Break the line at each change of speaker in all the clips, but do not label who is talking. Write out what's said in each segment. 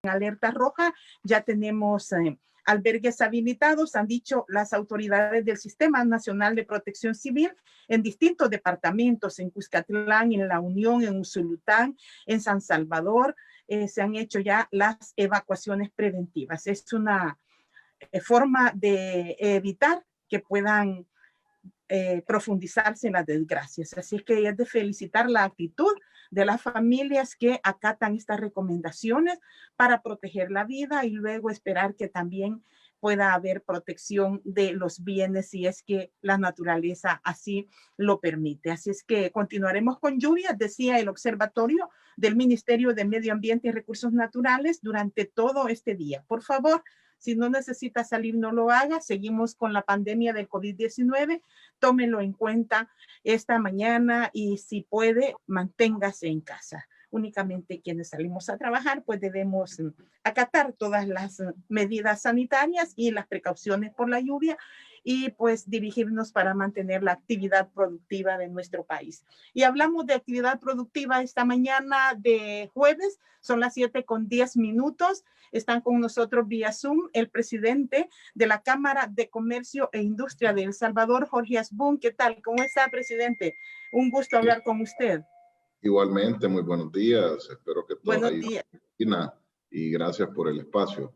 alerta roja, ya tenemos albergues habilitados, han dicho las autoridades del Sistema Nacional de Protección Civil en distintos departamentos, en Cuscatlán, en La Unión, en Usulután, en San Salvador, se han hecho ya las evacuaciones preventivas. Es una forma de evitar que puedan profundizarse en las desgracias. Así es que es de felicitar la actitud de las familias que acatan estas recomendaciones para proteger la vida y luego esperar que también pueda haber protección de los bienes si es que la naturaleza así lo permite. Así es que continuaremos con lluvias, decía el Observatorio del Ministerio de Medio Ambiente y Recursos Naturales durante todo este día. Por favor, si no necesita salir, no lo haga. Seguimos con la pandemia del COVID-19. Tómelo en cuenta esta mañana y si puede, manténgase en casa. Únicamente quienes salimos a trabajar, pues debemos acatar todas las medidas sanitarias y las precauciones por la lluvia y pues dirigirnos para mantener la actividad productiva de nuestro país. Y hablamos de actividad productiva esta mañana de jueves, son las 7:10. Están con nosotros vía Zoom el presidente de la Cámara de Comercio e Industria de El Salvador, Jorge Asbun. ¿Qué tal? ¿Cómo está, presidente? Un gusto hablar con usted.
Igualmente, muy buenos días. Espero que todo
buenos días.
Y gracias por el espacio.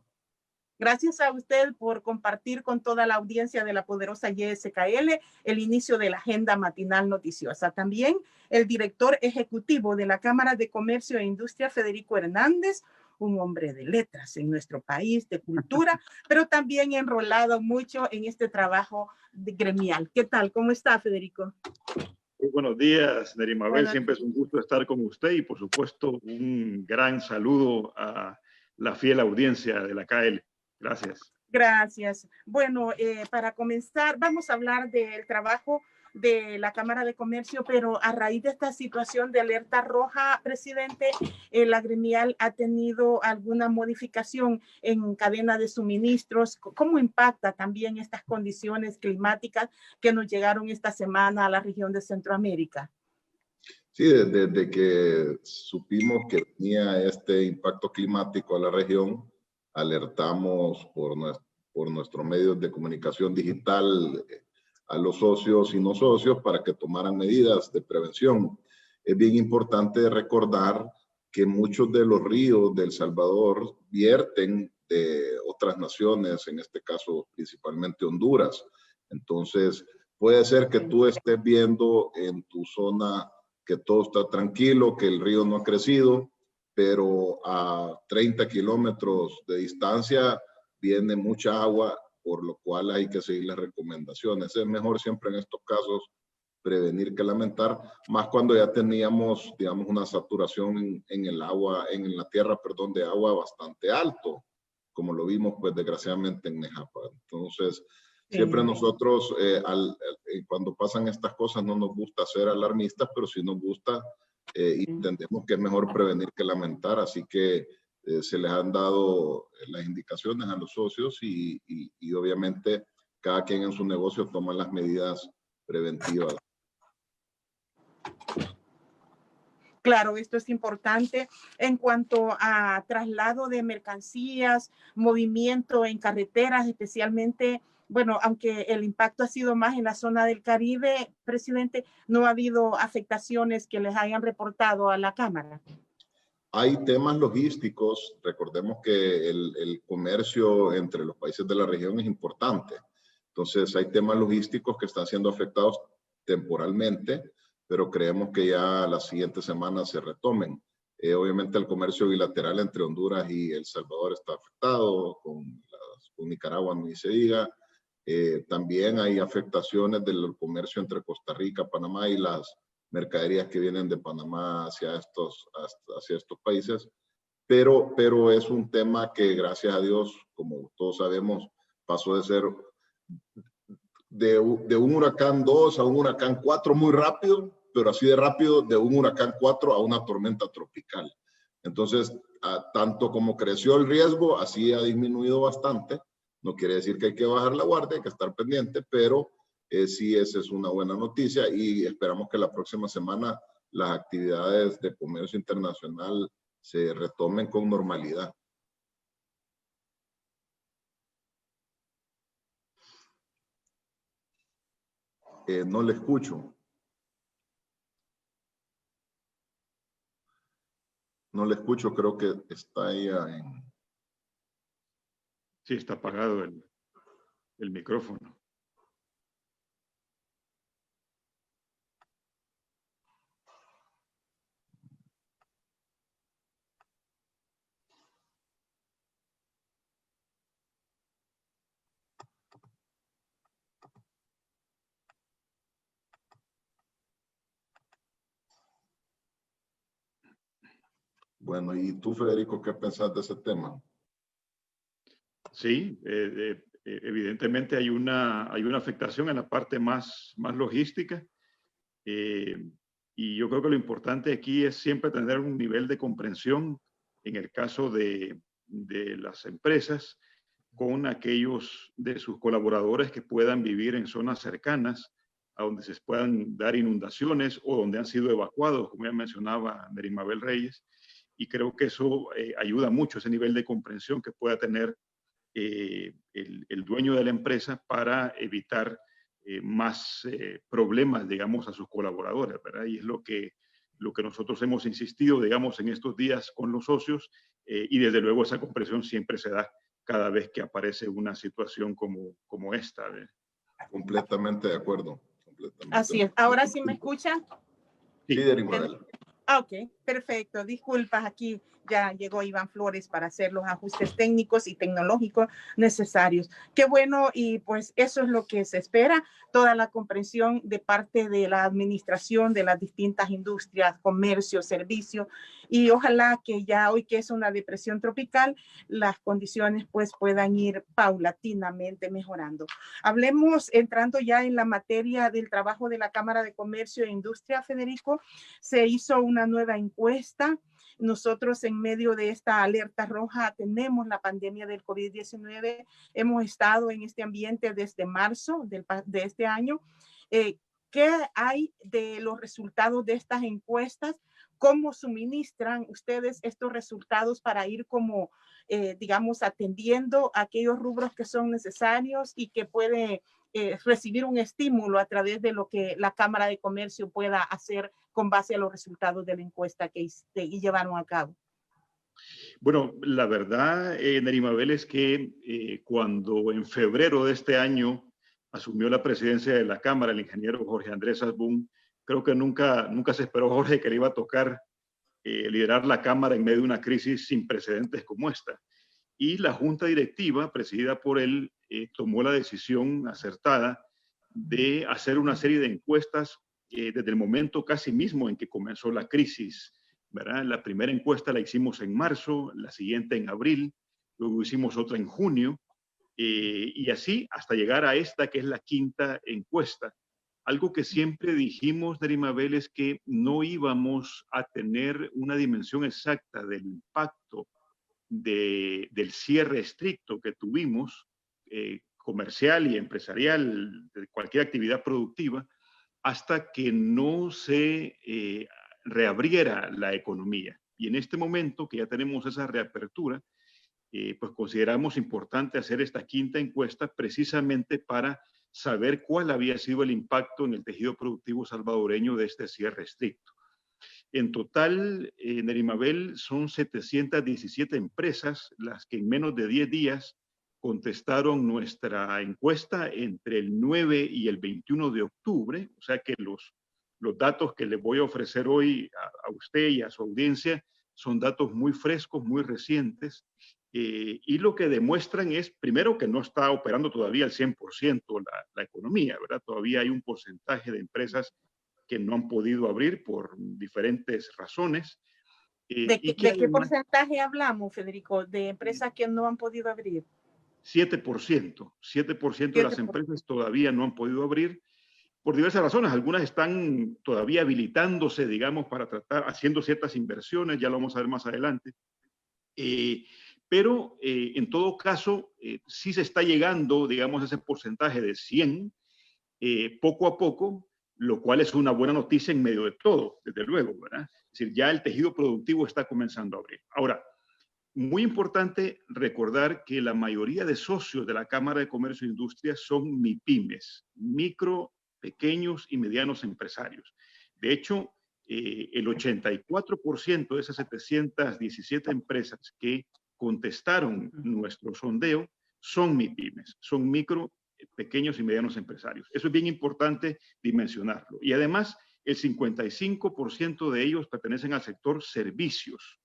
Gracias a usted por compartir con toda la audiencia de la poderosa YSKL el inicio de la agenda matinal noticiosa. También el director ejecutivo de la Cámara de Comercio e Industria, Federico Hernández, un hombre de letras en nuestro país, de cultura, pero también enrolado mucho en este trabajo gremial. ¿Qué tal? ¿Cómo está, Federico?
Muy buenos días, Neri Mabel. Siempre es un gusto estar con usted y, por supuesto, un gran saludo a la fiel audiencia de la KL. Gracias.
Gracias. Bueno, para comenzar, vamos a hablar del trabajo de la Cámara de Comercio, pero a raíz de esta situación de alerta roja, presidente, la gremial ha tenido alguna modificación en cadena de suministros. ¿Cómo impacta también estas condiciones climáticas que nos llegaron esta semana a la región de Centroamérica?
Sí, desde que supimos que tenía este impacto climático a la región, alertamos por nuestros medios de comunicación digital a los socios y no socios para que tomaran medidas de prevención. Es bien importante recordar que muchos de los ríos de El Salvador vierten de otras naciones, en este caso principalmente Honduras. Entonces, puede ser que tú estés viendo en tu zona que todo está tranquilo, que el río no ha crecido, pero a 30 kilómetros de distancia viene mucha agua, por lo cual hay que seguir las recomendaciones. Es mejor siempre en estos casos prevenir que lamentar, más cuando ya teníamos, digamos, una saturación en el agua, en la tierra, perdón, de agua bastante alto, como lo vimos, pues, desgraciadamente en Nejapa. Entonces, siempre nosotros, cuando pasan estas cosas, no nos gusta ser alarmistas, pero sí nos gusta y entendemos que es mejor prevenir que lamentar, así que se les han dado las indicaciones a los socios y obviamente cada quien en su negocio toma las medidas preventivas.
Claro, esto es importante en cuanto a traslado de mercancías, movimiento en carreteras, especialmente, bueno, aunque el impacto ha sido más en la zona del Caribe, presidente, no ha habido afectaciones que les hayan reportado a la Cámara.
Hay temas logísticos, recordemos que el comercio entre los países de la región es importante. Entonces hay temas logísticos que están siendo afectados temporalmente, pero creemos que ya las siguientes semanas se retomen. Obviamente el comercio bilateral entre Honduras y El Salvador está afectado, con Nicaragua ni se diga. También hay afectaciones del comercio entre Costa Rica, Panamá y las mercaderías que vienen de Panamá hacia estos países, pero es un tema que gracias a Dios, como todos sabemos, pasó de ser de un huracán 2 a un huracán 4 muy rápido, pero así de rápido de un huracán 4 a una tormenta tropical. Entonces, tanto como creció el riesgo, así ha disminuido bastante. No quiere decir que hay que bajar la guardia, hay que estar pendiente, pero sí, esa es una buena noticia y esperamos que la próxima semana las actividades de comercio internacional se retomen con normalidad. No le escucho. No le escucho, creo que está ahí en...
Sí, está apagado el micrófono.
Bueno, ¿y tú, Federico, qué pensás de ese tema?
Sí, evidentemente hay una afectación en la parte más logística. Y yo creo que lo importante aquí es siempre tener un nivel de comprensión en el caso de las empresas con aquellos de sus colaboradores que puedan vivir en zonas cercanas a donde se puedan dar inundaciones o donde han sido evacuados, como ya mencionaba Nerimabel Reyes. Y creo que eso ayuda mucho, ese nivel de comprensión que pueda tener el dueño de la empresa para evitar más problemas, digamos, a sus colaboradores, ¿verdad? Y es lo que nosotros hemos insistido, digamos, en estos días con los socios, y desde luego esa comprensión siempre se da cada vez que aparece una situación como esta.
Completamente de acuerdo. Completamente.
Así es. Ahora sí me escuchan.
Sí, Nerimabel.
Ok, perfecto. Disculpas, aquí ya llegó Iván Flores para hacer los ajustes técnicos y tecnológicos necesarios. Qué bueno, y pues eso es lo que se espera, toda la comprensión de parte de la administración de las distintas industrias, comercio, servicio, y ojalá que ya hoy que es una depresión tropical, las condiciones pues puedan ir paulatinamente mejorando. Hablemos, entrando ya en la materia del trabajo de la Cámara de Comercio e Industria, Federico. Se hizo una nueva encuesta. Nosotros en medio de esta alerta roja tenemos la pandemia del COVID-19. Hemos estado en este ambiente desde marzo de este año. ¿Qué hay de los resultados de estas encuestas? ¿Cómo suministran ustedes estos resultados para ir como, digamos, atendiendo aquellos rubros que son necesarios y que puede recibir un estímulo a través de lo que la Cámara de Comercio pueda hacer con base a los resultados de la encuesta que llevaron a cabo?
Bueno, la verdad, Nerimabel, es que cuando en febrero de este año asumió la presidencia de la Cámara el ingeniero Jorge Andrés Asbun, creo que nunca se esperó, Jorge, que le iba a tocar liderar la Cámara en medio de una crisis sin precedentes como esta. Y la junta directiva, presidida por él, tomó la decisión acertada de hacer una serie de encuestas desde el momento casi mismo en que comenzó la crisis, ¿verdad? La primera encuesta la hicimos en marzo, la siguiente en abril, luego hicimos otra en junio, y así hasta llegar a esta que es la quinta encuesta. Algo que siempre dijimos, Nerimabel, es que no íbamos a tener una dimensión exacta del impacto del cierre estricto que tuvimos, comercial y empresarial, de cualquier actividad productiva, hasta que no se reabriera la economía. Y en este momento que ya tenemos esa reapertura, pues consideramos importante hacer esta quinta encuesta precisamente para saber cuál había sido el impacto en el tejido productivo salvadoreño de este cierre estricto. En total, Nerimabel, son 717 empresas las que en menos de 10 días contestaron nuestra encuesta entre el 9 y el 21 de octubre, o sea que los datos que les voy a ofrecer hoy a usted y a su audiencia son datos muy frescos, muy recientes, y lo que demuestran es, primero, que no está operando todavía al 100% la economía, ¿verdad? Todavía hay un porcentaje de empresas que no han podido abrir por diferentes razones.
¿De
Y que
qué
además,
porcentaje hablamos, Federico, de empresas que no han podido abrir?
7% de las empresas todavía no han podido abrir por diversas razones. Algunas están todavía habilitándose, digamos, para tratar, haciendo ciertas inversiones, ya lo vamos a ver más adelante. Pero en todo caso, sí se está llegando, digamos, a ese porcentaje de 100 poco a poco, lo cual es una buena noticia en medio de todo, desde luego, ¿verdad? Es decir, ya el tejido productivo está comenzando a abrir. Ahora, muy importante recordar que la mayoría de socios de la Cámara de Comercio e Industria son MIPYMES, micro, pequeños y medianos empresarios. De hecho, el 84% de esas 717 empresas que contestaron nuestro sondeo son MIPYMES, son micro, pequeños y medianos empresarios. Eso es bien importante dimensionarlo. Y además, el 55% de ellos pertenecen al sector servicios,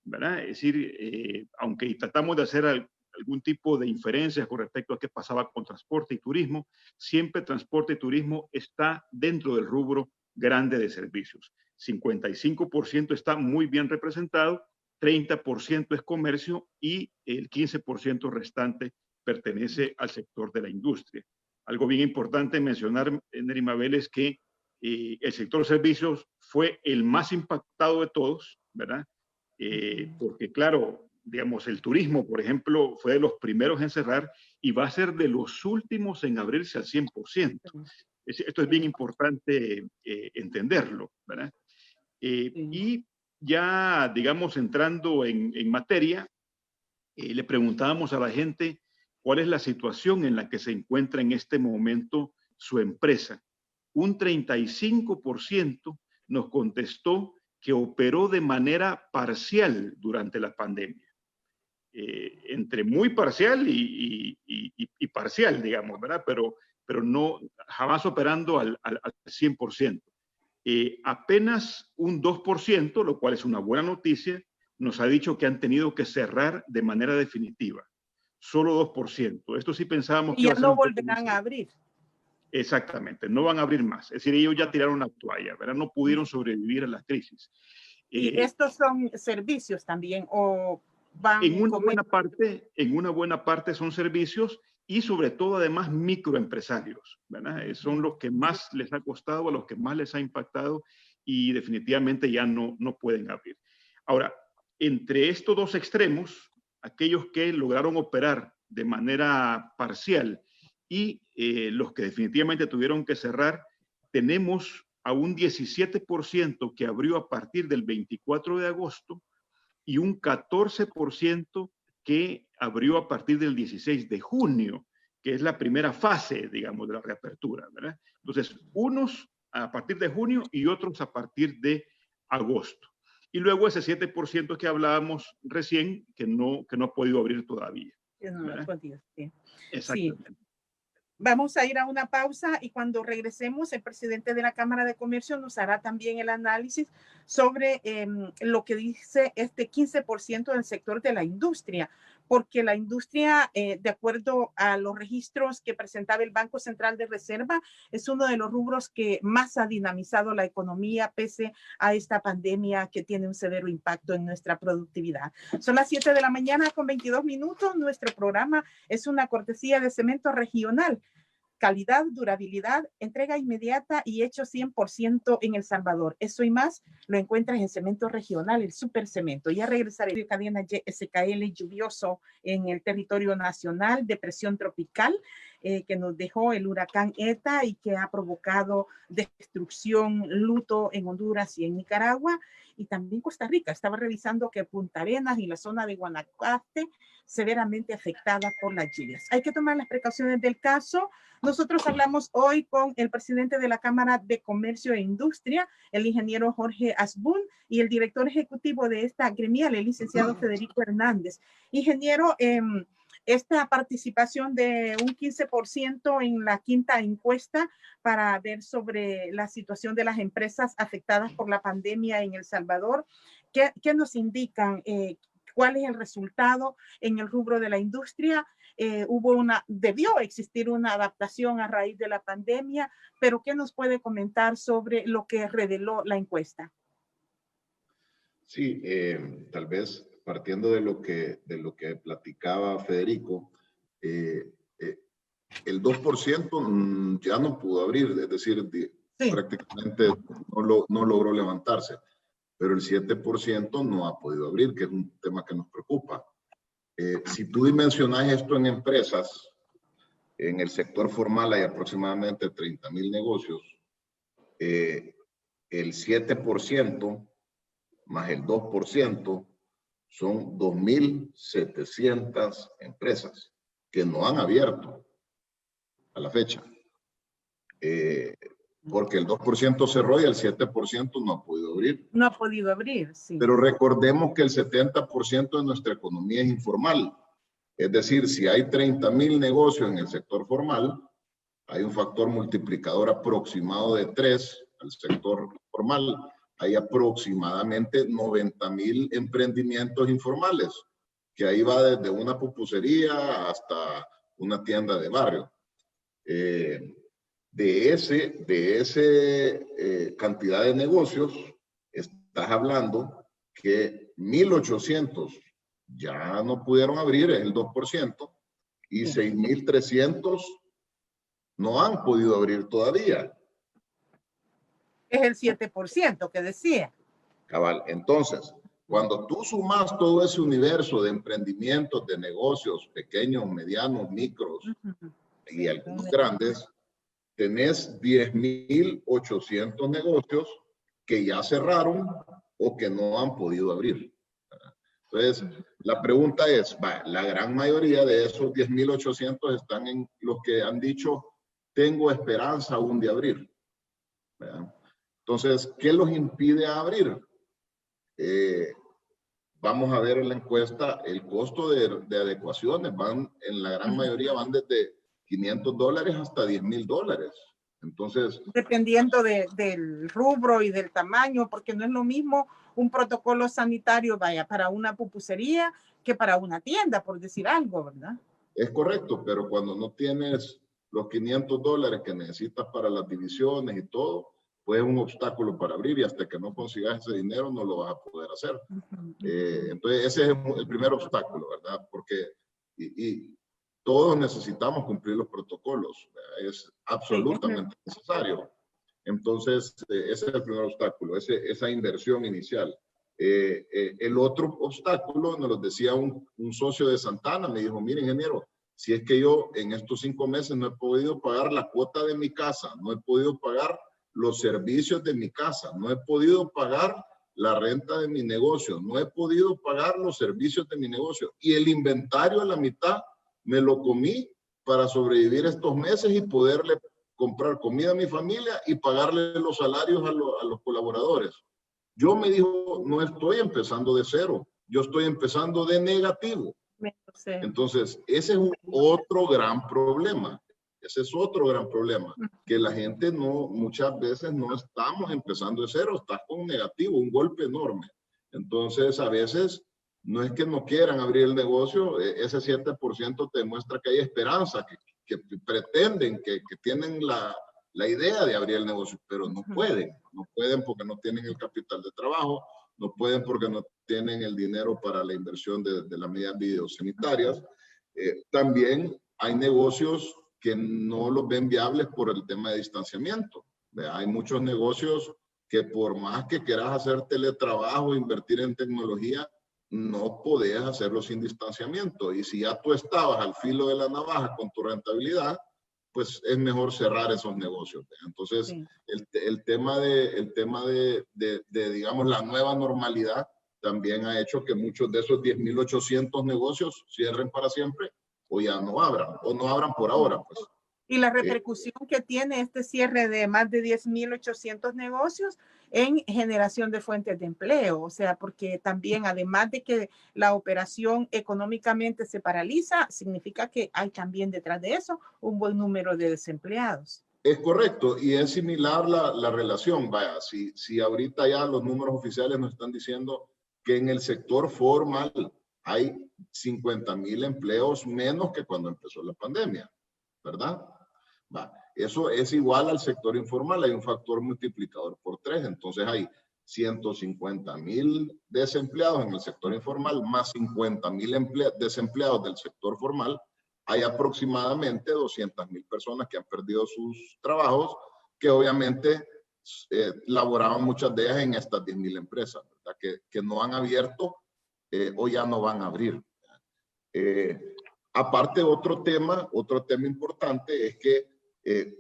¿verdad? Es decir, aunque tratamos de hacer algún tipo de inferencias con respecto a qué pasaba con transporte y turismo, siempre transporte y turismo está dentro del rubro grande de servicios. 55% está muy bien representado, 30% es comercio y el 15% restante pertenece al sector de la industria. Algo bien importante mencionar, Neri Mabel, es que el sector servicios fue el más impactado de todos, ¿verdad? Porque claro, digamos, el turismo, por ejemplo, fue de los primeros en cerrar y va a ser de los últimos en abrirse al 100%. Esto es bien importante entenderlo, ¿verdad? Y ya, digamos, entrando en materia, le preguntábamos a la gente cuál es la situación en la que se encuentra en este momento su empresa. Un 35% nos contestó que operó de manera parcial durante la pandemia. Entre muy parcial y parcial, digamos, ¿verdad? Pero no, jamás operando al 100%. Apenas un 2%, lo cual es una buena noticia, nos ha dicho que han tenido que cerrar de manera definitiva. Solo 2%. Esto sí pensábamos que
ya
iba a ser
no
un poco
volverán
más.
a abrir.
Exactamente, no van a abrir más. Es decir, ellos ya tiraron la toalla, ¿verdad? No pudieron sobrevivir a la crisis.
¿Y estos son servicios también o van
en una buena parte son servicios y sobre todo además microempresarios, ¿verdad? Son los que más les ha costado, a los que más les ha impactado y definitivamente ya no pueden abrir. Ahora, entre estos dos extremos, aquellos que lograron operar de manera parcial y los que definitivamente tuvieron que cerrar, tenemos a un 17% que abrió a partir del 24 de agosto y un 14% que abrió a partir del 16 de junio, que es la primera fase, digamos, de la reapertura, ¿verdad? Entonces, unos a partir de junio y otros a partir de agosto. Y luego ese 7% que hablábamos recién, que no ha podido abrir todavía.
No ha podido, sí.
Exactamente.
Sí. Vamos a ir a una pausa y cuando regresemos, el presidente de la Cámara de Comercio nos hará también el análisis sobre lo que dice este 15% del sector de la industria, porque la industria, de acuerdo a los registros que presentaba el Banco Central de Reserva, es uno de los rubros que más ha dinamizado la economía pese a esta pandemia que tiene un severo impacto en nuestra productividad. Son las 7 de la mañana con 22 minutos. Nuestro programa es una cortesía de Cemento Regional. Calidad, durabilidad, entrega inmediata y hecho 100% en El Salvador. Eso y más lo encuentras en Cemento Regional, el Super Cemento. Ya regresaré. Cadena SKL lluvioso en el territorio nacional, depresión tropical que nos dejó el huracán ETA y que ha provocado destrucción, luto en Honduras y en Nicaragua y también Costa Rica. Estaba revisando que Punta Arenas y la zona de Guanacaste severamente afectada por las lluvias. Hay que tomar las precauciones del caso. Nosotros hablamos hoy con el presidente de la Cámara de Comercio e Industria, el ingeniero Jorge Asbun, y el director ejecutivo de esta gremial, el licenciado Federico Hernández. Ingeniero, esta participación de un 15% en la quinta encuesta para ver sobre la situación de las empresas afectadas por la pandemia en El Salvador, ¿qué nos indican? ¿Cuál es el resultado en el rubro de la industria? Debió existir una adaptación a raíz de la pandemia, pero ¿qué nos puede comentar sobre lo que reveló la encuesta?
Sí, tal vez partiendo de lo que platicaba Federico, el 2% ya no pudo abrir, es decir, sí, prácticamente no logró levantarse, pero el 7% no ha podido abrir, que es un tema que nos preocupa. Si tú dimensionas esto en empresas, en el sector formal hay aproximadamente 30,000 negocios, el 7% más el 2% son 2,700 empresas que no han abierto a la fecha. porque el 2% cerró y el 7% no ha podido abrir.
No ha podido abrir, sí.
Pero recordemos que el 70% de nuestra economía es informal. Es decir, si hay 30,000 negocios en el sector formal, hay un factor multiplicador aproximado de 3 al sector formal. Hay aproximadamente 90,000 emprendimientos informales, que ahí va desde una pupusería hasta una tienda de barrio. De ese cantidad de negocios, estás hablando que 1,800 ya no pudieron abrir, es el 2%, y 6,300 no han podido abrir todavía.
Es el 7% que decía.
Cabal, entonces, cuando tú sumas todo ese universo de emprendimientos, de negocios pequeños, medianos, micros y algunos grandes, tenés 10,800 negocios que ya cerraron o que no han podido abrir. Entonces, la pregunta es, la gran mayoría de esos 10,800 están en los que han dicho, tengo esperanza aún de abrir. ¿Verdad? Entonces, ¿qué los impide abrir? Vamos a ver en la encuesta, el costo de adecuaciones en la gran mayoría van desde $500 hasta $10,000. Entonces,
dependiendo del rubro y del tamaño, porque no es lo mismo un protocolo sanitario, vaya, para una pupusería que para una tienda, por decir algo, ¿verdad?
Es correcto, pero cuando no tienes los $500 que necesitas para las divisiones y todo, pues es un obstáculo para abrir y hasta que no consigas ese dinero no lo vas a poder hacer. Entonces ese es el primer obstáculo, ¿verdad? Porque y todos necesitamos cumplir los protocolos, ¿verdad? Es absolutamente necesario. Entonces ese es el primer obstáculo, esa inversión inicial. El otro obstáculo, nos lo decía un socio de Santana, me dijo, mire ingeniero, si es que yo en estos 5 meses no he podido pagar la cuota de mi casa, no he podido pagar los servicios de mi casa, no he podido pagar la renta de mi negocio, no he podido pagar los servicios de mi negocio y el inventario a la mitad me lo comí para sobrevivir estos meses y poderle comprar comida a mi familia y pagarle los salarios a los colaboradores. Yo me dijo, no estoy empezando de cero, yo estoy empezando de negativo. Entonces, ese es otro gran problema. Ese es otro gran problema, que la gente muchas veces no estamos empezando de cero, estás con negativo, un golpe enorme. Entonces, a veces, no es que no quieran abrir el negocio, ese 7% te demuestra que hay esperanza, que pretenden, que tienen la idea de abrir el negocio, pero no pueden porque no tienen el capital de trabajo, no pueden porque no tienen el dinero para la inversión de las medidas biosanitarias. También hay negocios que no los ven viables por el tema de distanciamiento. Hay muchos negocios que por más que quieras hacer teletrabajo, invertir en tecnología, no podés hacerlo sin distanciamiento. Y si ya tú estabas al filo de la navaja con tu rentabilidad, pues es mejor cerrar esos negocios. Entonces, sí. el tema de, digamos, la nueva normalidad también ha hecho que muchos de esos 10,800 negocios cierren para siempre o ya no abran, o no abran por ahora, pues.
Y la repercusión que tiene este cierre de más de 10,800 negocios en generación de fuentes de empleo. O sea, porque también, además de que la operación económicamente se paraliza, significa que hay también detrás de eso un buen número de desempleados.
Es correcto, y es similar la relación. Vaya, si ahorita ya los números oficiales nos están diciendo que en el sector formal hay 50,000 empleos menos que cuando empezó la pandemia, ¿verdad? Eso es igual al sector informal, hay un factor multiplicador por 3, entonces hay 150,000 desempleados en el sector informal, más 50,000 desempleados del sector formal, hay aproximadamente 200,000 personas que han perdido sus trabajos, que obviamente laboraban muchas de ellas en estas 10,000 empresas, ¿verdad? Que no han abierto o ya no van a abrir. Aparte, otro tema importante es que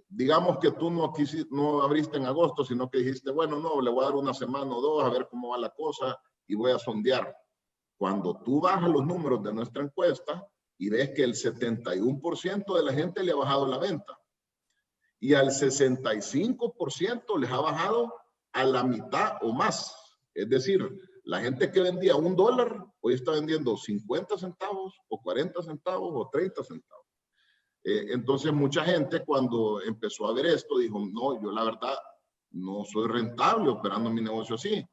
digamos que tú no abriste en agosto, sino que dijiste, bueno, no, le voy a dar una semana o 2 a ver cómo va la cosa y voy a sondear. Cuando tú bajas los números de nuestra encuesta y ves que el 71% de la gente le ha bajado la venta y al 65% les ha bajado a la mitad o más. Es decir, la gente que vendía $1, hoy está vendiendo 50 centavos o 40 centavos o 30 centavos. Entonces mucha gente cuando empezó a ver esto dijo, no, yo la verdad no soy rentable operando mi negocio así.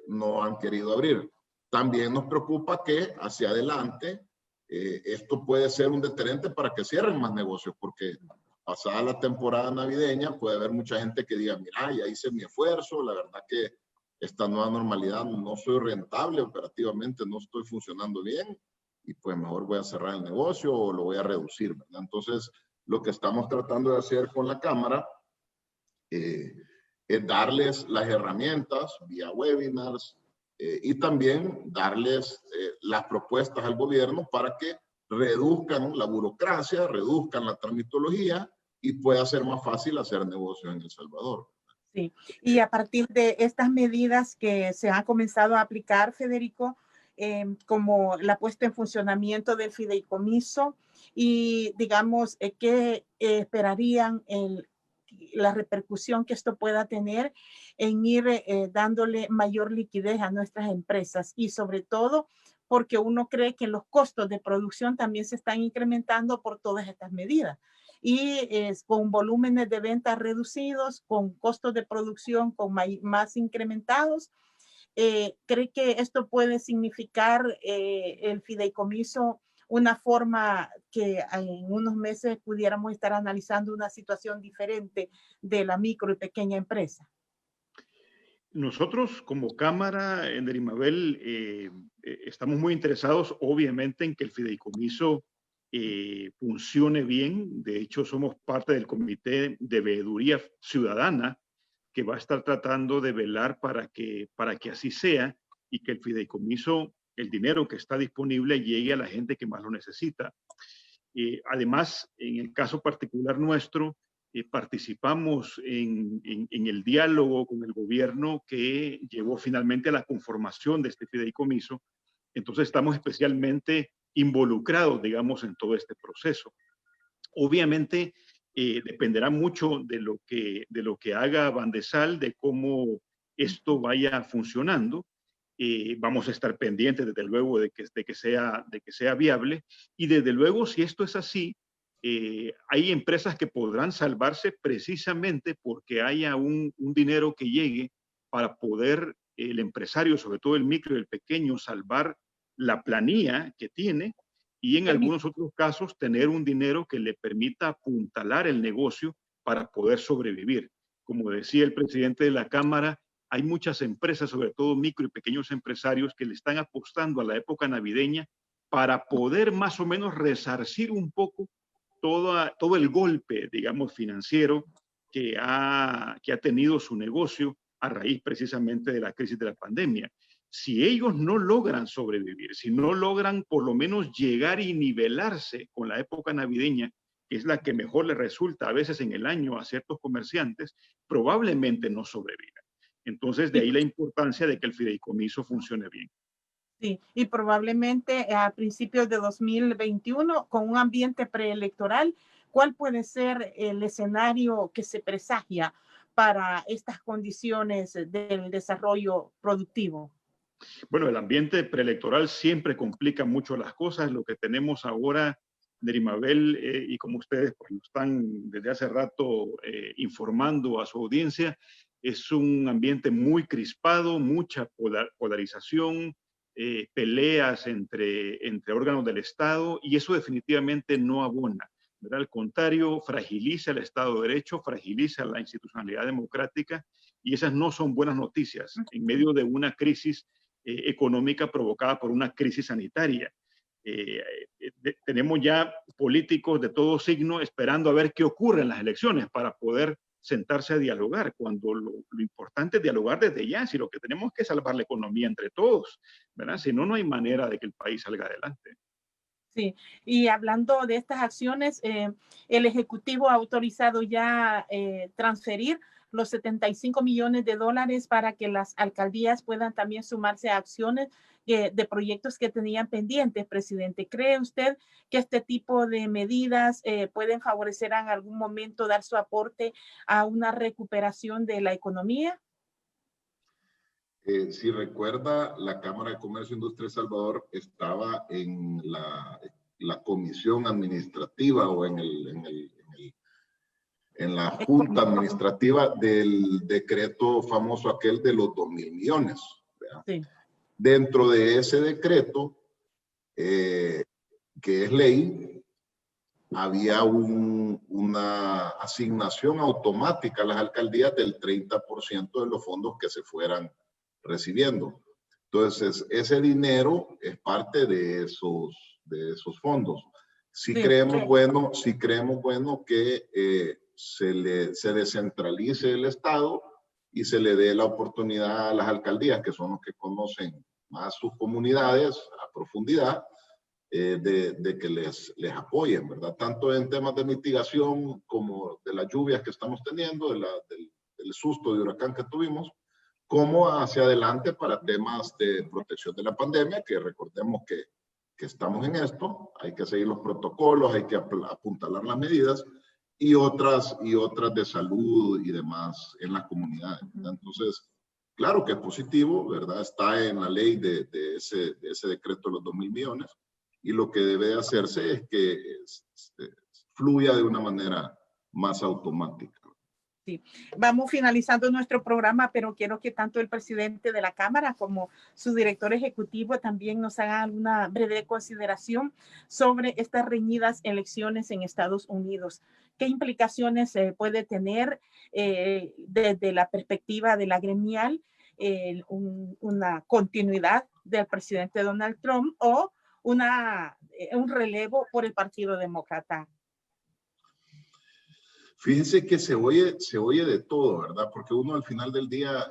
No han querido abrir. También nos preocupa que hacia adelante esto puede ser un deterrente para que cierren más negocios, porque pasada la temporada navideña puede haber mucha gente que diga, mira, ya hice mi esfuerzo, la verdad que esta nueva normalidad no soy rentable operativamente, no estoy funcionando bien y pues mejor voy a cerrar el negocio o lo voy a reducir, ¿verdad? Entonces, lo que estamos tratando de hacer con la Cámara es darles las herramientas vía webinars y también darles las propuestas al gobierno para que reduzcan la burocracia, reduzcan la tramitología y pueda ser más fácil hacer negocios en El Salvador.
Sí, y a partir de estas medidas que se han comenzado a aplicar, Federico, como la puesta en funcionamiento del fideicomiso y, digamos, ¿qué esperarían la repercusión que esto pueda tener en ir dándole mayor liquidez a nuestras empresas? Y sobre todo, porque uno cree que los costos de producción también se están incrementando por todas estas medidas. Y con volúmenes de ventas reducidos, con costos de producción más incrementados, ¿cree que esto puede significar el fideicomiso una forma que en unos meses pudiéramos estar analizando una situación diferente de la micro y pequeña empresa?
Nosotros como Cámara en Nerimabel estamos muy interesados obviamente en que el fideicomiso funcione bien. De hecho, somos parte del Comité de Veeduría Ciudadana que va a estar tratando de velar para que así sea y que el fideicomiso, el dinero que está disponible, llegue a la gente que más lo necesita. Además, en el caso particular nuestro, participamos en el diálogo con el gobierno que llevó finalmente a la conformación de este fideicomiso. Entonces estamos especialmente involucrados, digamos, en todo este proceso. Obviamente dependerá mucho de lo que haga Bandesal, de cómo esto vaya funcionando. Vamos a estar pendientes, desde luego, de que sea viable. Y desde luego, si esto es así, hay empresas que podrán salvarse precisamente porque haya un dinero que llegue para poder el empresario, sobre todo el micro y el pequeño, salvar la planilla que tiene y en algunos otros casos tener un dinero que le permita apuntalar el negocio para poder sobrevivir. Como decía el presidente de la Cámara, hay muchas empresas, sobre todo micro y pequeños empresarios, que le están apostando a la época navideña para poder más o menos resarcir un poco todo el golpe, digamos, financiero que ha tenido su negocio a raíz precisamente de la crisis de la pandemia. Si ellos no logran sobrevivir, si no logran por lo menos llegar y nivelarse con la época navideña, que es la que mejor les resulta a veces en el año a ciertos comerciantes, probablemente no sobrevivan. Entonces, de ahí la importancia de que el fideicomiso funcione bien.
Sí, y probablemente a principios de 2021, con un ambiente preelectoral, ¿cuál puede ser el escenario que se presagia para estas condiciones del desarrollo productivo?
Bueno, el ambiente preelectoral siempre complica mucho las cosas. Lo que tenemos ahora, Nerimabel, y como ustedes pues, lo están desde hace rato informando a su audiencia, es un ambiente muy crispado, mucha polarización, peleas entre órganos del Estado, y eso definitivamente no abona, ¿verdad? Al contrario, fragiliza el Estado de Derecho, fragiliza la institucionalidad democrática, y esas no son buenas noticias en medio de una crisis económica provocada por una crisis sanitaria. Tenemos ya políticos de todo signo esperando a ver qué ocurre en las elecciones para poder sentarse a dialogar, cuando lo importante es dialogar desde ya, si lo que tenemos que salvar la economía entre todos, ¿verdad? Si no, no hay manera de que el país salga adelante.
Sí, y hablando de estas acciones, el Ejecutivo ha autorizado ya transferir los $75 millones para que las alcaldías puedan también sumarse a acciones de proyectos que tenían pendientes, presidente. ¿Cree usted que este tipo de medidas pueden favorecer en algún momento, dar su aporte a una recuperación de la economía?
Si recuerda, la Cámara de Comercio e Industria de Salvador estaba en la comisión administrativa o en la junta administrativa del decreto famoso aquel de los 2.000 millones. Sí. Dentro de ese decreto, que es ley, había una asignación automática a las alcaldías del 30% de los fondos que se fueran recibiendo. Entonces, ese dinero es parte de esos fondos. Si creemos bueno que se descentralice el Estado y se le dé la oportunidad a las alcaldías, que son los que conocen más sus comunidades a profundidad, de que les apoyen, ¿verdad? Tanto en temas de mitigación como de las lluvias que estamos teniendo, del susto de huracán que tuvimos, como hacia adelante para temas de protección de la pandemia, que recordemos que estamos en esto, hay que seguir los protocolos, hay que apuntalar las medidas y otras de salud y demás en las comunidades, ¿verdad? Entonces, claro que es positivo, ¿verdad? Está en la ley de ese decreto de los 2.000 millones y lo que debe hacerse es que fluya de una manera más automática.
Sí, vamos finalizando nuestro programa, pero quiero que tanto el presidente de la Cámara como su director ejecutivo también nos hagan una breve consideración sobre estas reñidas elecciones en Estados Unidos. ¿Qué implicaciones puede tener desde la perspectiva de la gremial una continuidad del presidente Donald Trump o un relevo por el Partido Demócrata?
Fíjense que se oye de todo, ¿verdad? Porque uno al final del día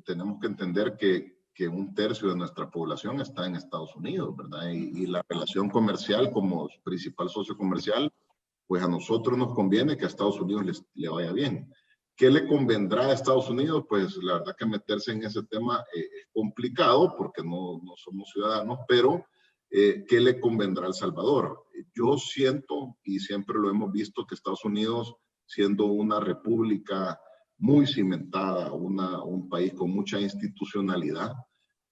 tenemos que entender que 1/3 de nuestra población está en Estados Unidos, ¿verdad? Y la relación comercial como principal socio comercial, pues a nosotros nos conviene que a Estados Unidos le vaya bien. ¿Qué le convendrá a Estados Unidos? Pues la verdad que meterse en ese tema es complicado porque no somos ciudadanos, pero ¿qué le convendrá a El Salvador? Yo siento, y siempre lo hemos visto, que Estados Unidos, siendo una república muy cimentada, un país con mucha institucionalidad,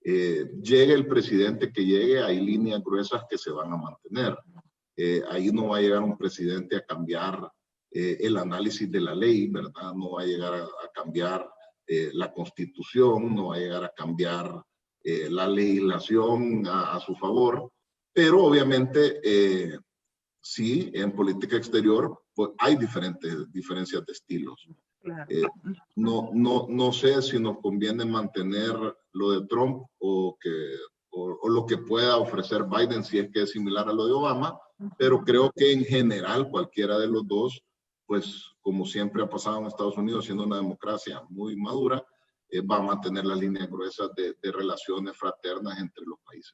llegue el presidente que llegue, hay líneas gruesas que se van a mantener. Ahí no va a llegar un presidente a cambiar el análisis de la ley, ¿verdad? No va a llegar a cambiar la Constitución, no va a llegar a cambiar la legislación a su favor, pero obviamente sí, en política exterior pues, hay diferencias de estilos. Claro. No sé si nos conviene mantener lo de Trump o lo que pueda ofrecer Biden si es que es similar a lo de Obama, pero creo que en general cualquiera de los dos, pues como siempre ha pasado en Estados Unidos, siendo una democracia muy madura, va a mantener las líneas gruesas de relaciones fraternas entre los países.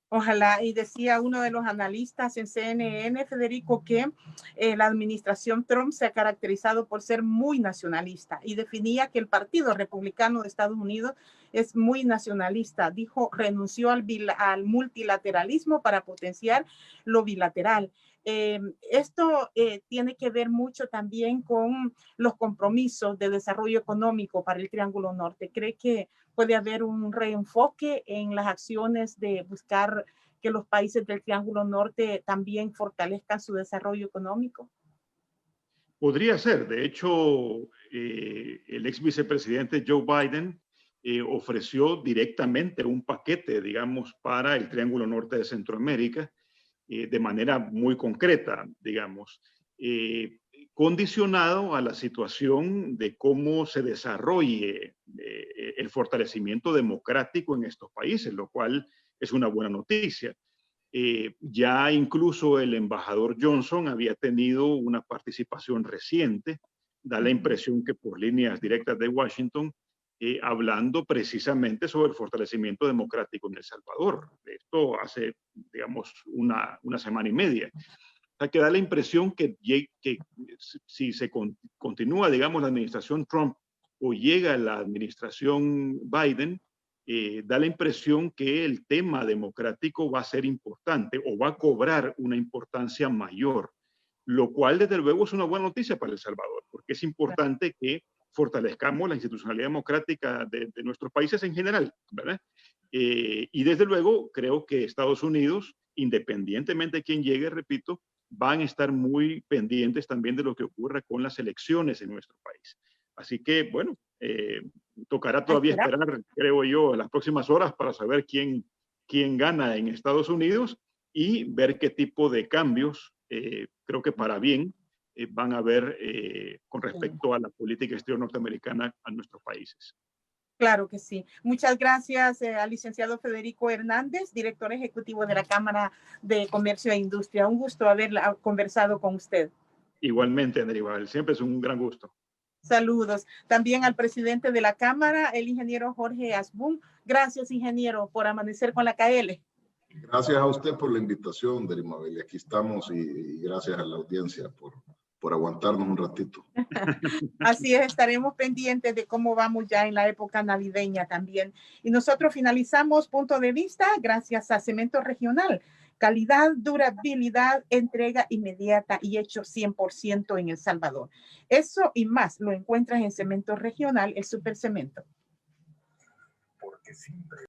Ojalá, y decía uno de los analistas en CNN, Federico, que la administración Trump se ha caracterizado por ser muy nacionalista y definía que el Partido Republicano de Estados Unidos es muy nacionalista. Dijo, renunció al multilateralismo para potenciar lo bilateral. Esto tiene que ver mucho también con los compromisos de desarrollo económico para el Triángulo Norte. ¿Cree que puede haber un reenfoque en las acciones de buscar que los países del Triángulo Norte también fortalezcan su desarrollo económico?
Podría ser. De hecho, el ex vicepresidente Joe Biden ofreció directamente un paquete, digamos, para el Triángulo Norte de Centroamérica, de manera muy concreta, digamos, condicionado a la situación de cómo se desarrolle el fortalecimiento democrático en estos países, lo cual es una buena noticia. Ya incluso el embajador Johnson había tenido una participación reciente, da la impresión que por líneas directas de Washington, hablando precisamente sobre el fortalecimiento democrático en El Salvador. Esto hace, digamos, una semana y media. O sea, que da la impresión que si se continúa, digamos, la administración Trump o llega la administración Biden, da la impresión que el tema democrático va a ser importante o va a cobrar una importancia mayor, lo cual desde luego es una buena noticia para El Salvador, porque es importante que fortalezcamos la institucionalidad democrática de nuestros países en general, ¿verdad? Y desde luego creo que Estados Unidos, independientemente de quién llegue, repito, van a estar muy pendientes también de lo que ocurra con las elecciones en nuestro país. Así que, bueno, tocará todavía esperar, creo yo, en las próximas horas para saber quién gana en Estados Unidos y ver qué tipo de cambios, creo que para bien, van a haber con respecto a la política exterior norteamericana a nuestros países.
Claro que sí. Muchas gracias al licenciado Federico Hernández, director ejecutivo de la Cámara de Comercio e Industria. Un gusto haber conversado con usted.
Igualmente, Aníbal, siempre es un gran gusto.
Saludos. También al presidente de la Cámara, el ingeniero Jorge Asbun. Gracias, ingeniero, por amanecer con la KL.
Gracias a usted por la invitación, Darimabel. Aquí estamos y gracias a la audiencia por aguantarnos un ratito.
Así es, estaremos pendientes de cómo vamos ya en la época navideña también. Y nosotros finalizamos Punto de Vista gracias a Cemento Regional. Calidad, durabilidad, entrega inmediata y hecho 100% en El Salvador. Eso y más lo encuentras en Cemento Regional, el Supercemento. Porque siempre